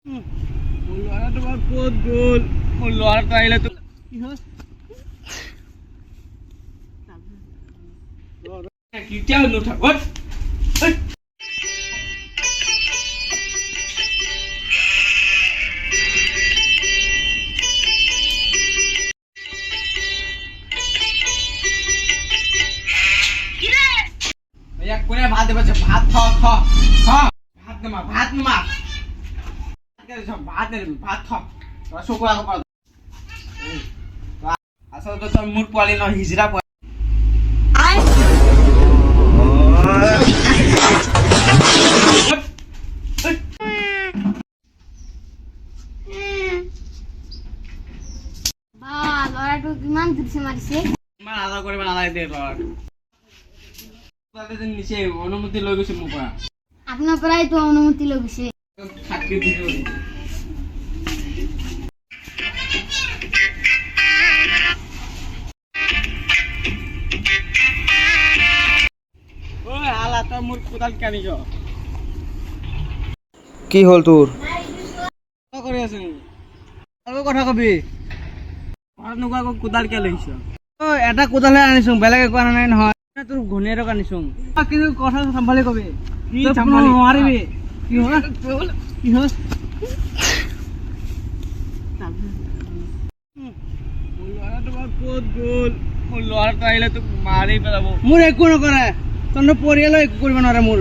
মোৰ ল'ৰা তোমাৰ ক'ত গ'ল? মোৰ ল'ৰাটো আহিলে তো কি হ'ল? কেতিয়াও নুঠাব। ইয়াক কোনে ভাত দিব? ভাত খ খ খ ভাত নমা ভাত নমা ভাত নিদিবি ভাত খ চকু আগৰ পৰা আচলতে তই মোৰ পোৱালি নহয় হিজৰা পোৱালি। ল'ৰাটো কিমান জোৰছে মাৰিছে। ইমান আদৰ কৰিব নালাগে দে ল'ৰাটো। নিচে অনুমতি লৈ গৈছে মোৰ পৰা। আপোনাৰ পৰাইতো অনুমতি লৈ গৈছে। থাকি দিলো ঐ হালা তই মোৰ কোদাল কানিছ কি হ'ল তোৰ? কৰি আছ আকৌ কথা কবি নোকোৱা আকৌ কোদাল কিয় লৈছ? এটা কোদালহে আনিছো বেলেগ একো আনা নাই নহয়। তোৰ ঘনীয়েৰক আনিছো কিন্তু কথা চম্ভালি কবি নোৱাৰিবি। কি হ'ল কি হ'ল? মোৰ ল'ৰা তোমাৰ ক'ত গ'ল? মোৰ ল'ৰাটো আহিলে তোক মাৰি পেলাব। মোৰ একো নকৰে তহঁতৰ পৰিয়ালৰ একো কৰিব নোৱাৰে মোৰ।